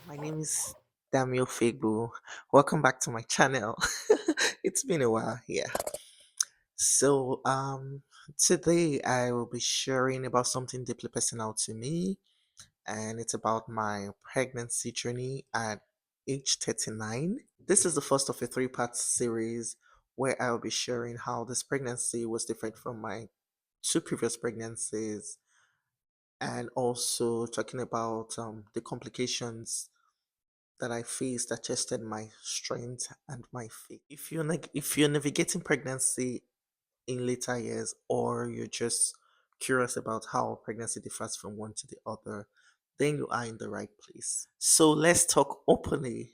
My name is Damio Figbu. Welcome back to my channel. It's been a while here. So today I will be sharing about something deeply personal to me, and it's about my pregnancy journey at age 39. This is the first of a three-part series where I will be sharing how this pregnancy was different from my two previous pregnancies, and also talking about the complications that I faced that tested my strength and my faith. If you're navigating pregnancy in later years, or you're just curious about how pregnancy differs from one to the other, then you are in the right place. So let's talk openly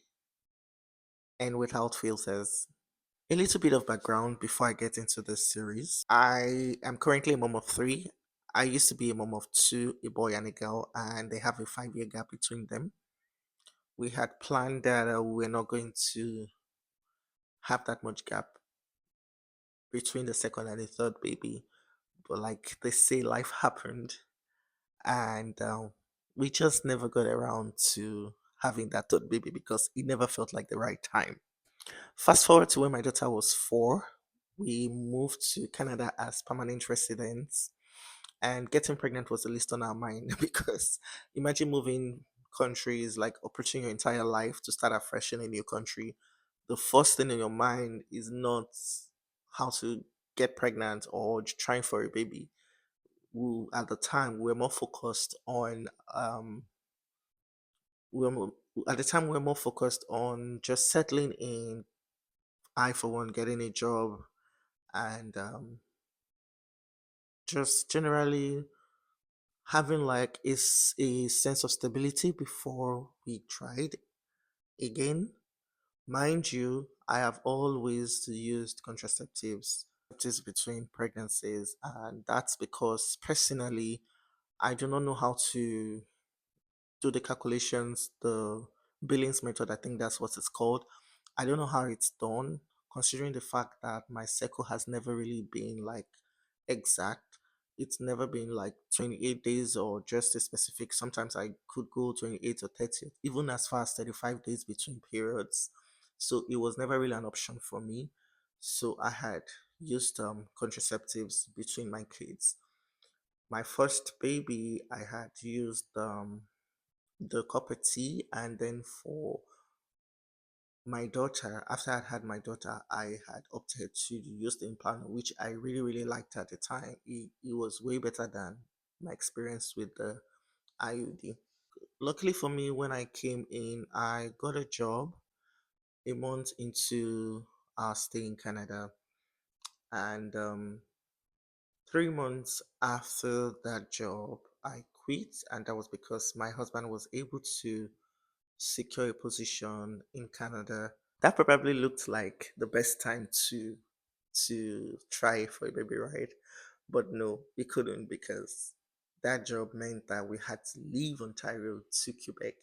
and without filters. A little bit of background before I get into this series. I am currently a mom of three. I used to be a mom of two, a boy and a girl, and they have a 5 year gap between them. We had planned that we're not going to have that much gap between the second and the third baby. But like they say, life happened, and we just never got around to having that third baby because it never felt like the right time. Fast forward to when my daughter was 4, we moved to Canada as permanent residents, and getting pregnant was the least on our mind because imagine moving countries, like approaching your entire life to start afresh in a new country. The first thing in your mind is not how to get pregnant or trying for a baby. At the time we were more focused on we were more, at the time we were more focused on just settling in. I for one getting a job, and just generally having like a sense of stability before we tried again. Mind you, I have always used contraceptives between pregnancies, and that's because personally I do not know how to do the calculations, the billings method, I think that's what it's called. I don't know how it's done, considering the fact that my cycle has never really been like exact. It's never been like 28 days or just a specific. Sometimes I could go 28 or 30, even as far as 35 days between periods. So it was never really an option for me. So I had used contraceptives between my kids. My first baby, I had used the copper tea, and then for my daughter, after I'd had my daughter, I had opted to use the implant, which I really really liked at the time. It was way better than my experience with the IUD. Luckily for me, when I came in, I got a job a month into our stay in Canada, and 3 months after that job I quit, and that was because my husband was able to secure a position in Canada. That probably looked like the best time to try for a baby, right? But no, we couldn't because that job meant that we had to leave Ontario to Quebec.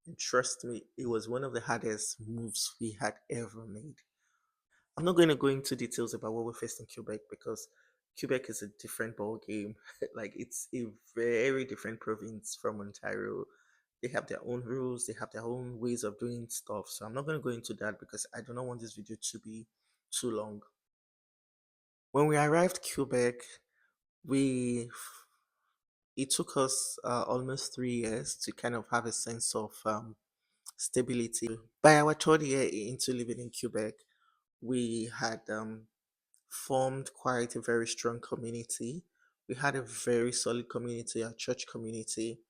And trust me, it was one of the hardest moves we had ever made. I'm not going to go into details about what we faced in Quebec because Quebec is a different ball game. Like it's a very different province from Ontario. They have their own rules, they have their own ways of doing stuff. So I'm not going to go into that because I do not want this video to be too long. When we arrived Quebec, we it took us almost 3 years to kind of have a sense of stability. By our third year into living in Quebec, we had formed quite a very strong community. We had a very solid community, a church community.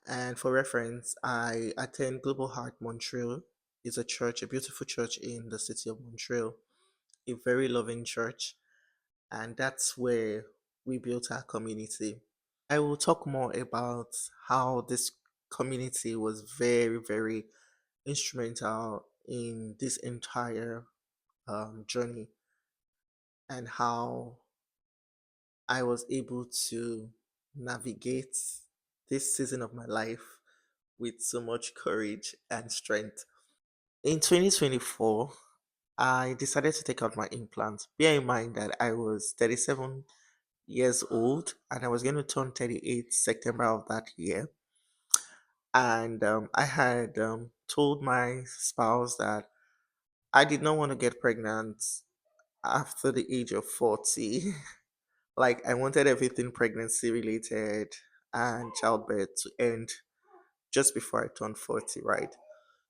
And for reference, I attend Global Heart Montreal. It's a church, a beautiful church in the city of Montreal, a very loving church. And that's where we built our community. I will talk more about how this community was very, very instrumental in this entire journey, and how I was able to navigate this season of my life with so much courage and strength. In 2024, I decided to take out my implant. Bear in mind that I was 37 years old and I was going to turn 38 September of that year. And I had told my spouse that I did not want to get pregnant after the age of 40. Like, I wanted everything pregnancy related and childbirth to end just before I turned 40, right?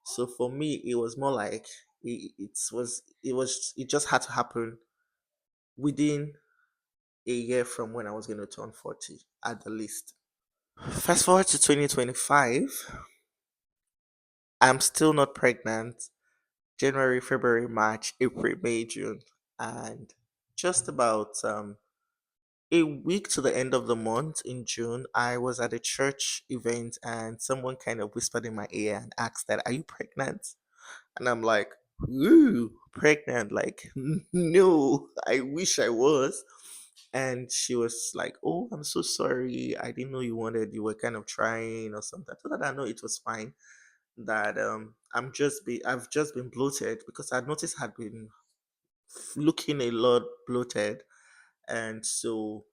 So for me, it was more like it just had to happen within a year from when I was going to turn 40 at the least. Fast forward to 2025, I'm still not pregnant. January, February, March, April, May, June, and just about a week to the end of the month in June, I was at a church event and someone kind of whispered in my ear and asked that, "Are you pregnant?" And I'm like, "Ooh, pregnant? Like, no, I wish I was." And she was like, "Oh, I'm so sorry. I didn't know you were kind of trying or something." I told her that no, it was fine. That I've just been bloated because I noticed had been looking a lot bloated, and so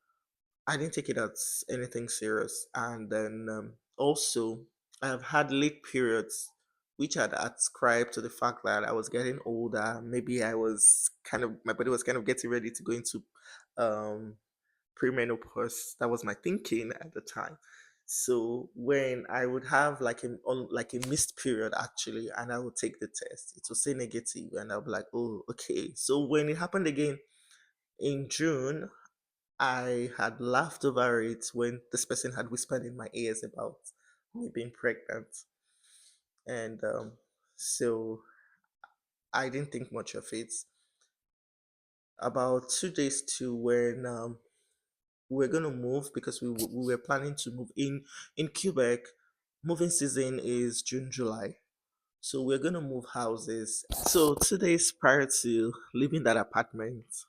I didn't take it as anything serious. And then also, I've had late periods, which I'd ascribed to the fact that I was getting older. Maybe my body was kind of getting ready to go into um, premenopause. That was my thinking at the time. So when I would have like a missed period actually, and I would take the test, it would say negative, and I'll be like, oh, okay. So when it happened again in June, I had laughed over it when this person had whispered in my ears about me being pregnant. And so I didn't think much of it. About 2 days to when we were going to move because we were planning to move in Quebec. Moving season is June, July. So we're going to move houses. So 2 days prior to leaving that apartment,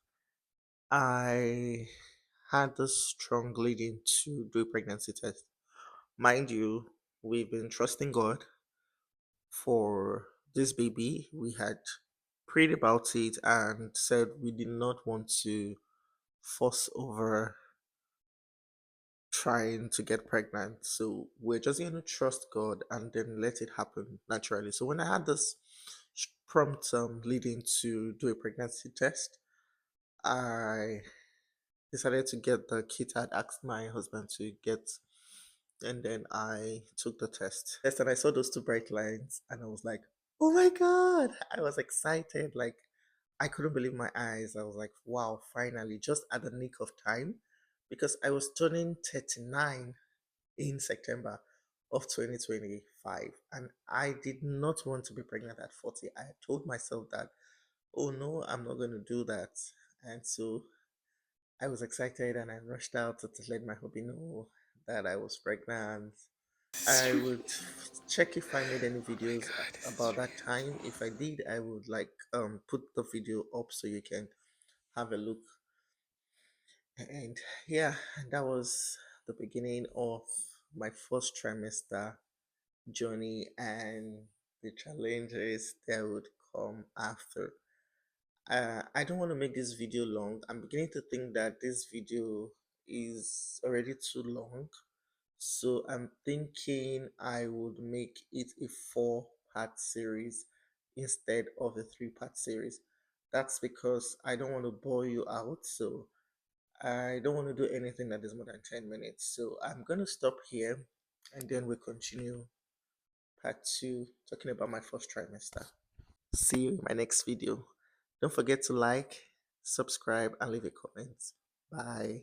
I had this strong leading to do a pregnancy test. Mind you, we've been trusting God for this baby. We had prayed about it and said we did not want to force over trying to get pregnant. So we're just going to trust God and then let it happen naturally. So when I had this prompt leading to do a pregnancy test, I decided to get the kit I'd asked my husband to get, and then I took the test. Yes, and I saw those two bright lines, and I was like, "Oh my god!" I was excited, like I couldn't believe my eyes. I was like, "Wow, finally!" Just at the nick of time, because I was turning 39 in September of 2025, and I did not want to be pregnant at 40. I had told myself that, "Oh no, I'm not going to do that," and so I was excited and I rushed out to let my hubby know that I was pregnant. I would check if I made any videos about that time. If I did, I would like put the video up so you can have a look. And yeah, that was the beginning of my first trimester journey and the challenges that would come after. I don't want to make this video long. I'm beginning to think that this video is already too long. So I'm thinking I would make it a four-part series instead of a three-part series. That's because I don't want to bore you out. So I don't want to do anything that is more than 10 minutes. So I'm going to stop here and then we continue part two talking about my first trimester. See you in my next video. Don't forget to like, subscribe, and leave a comment. Bye.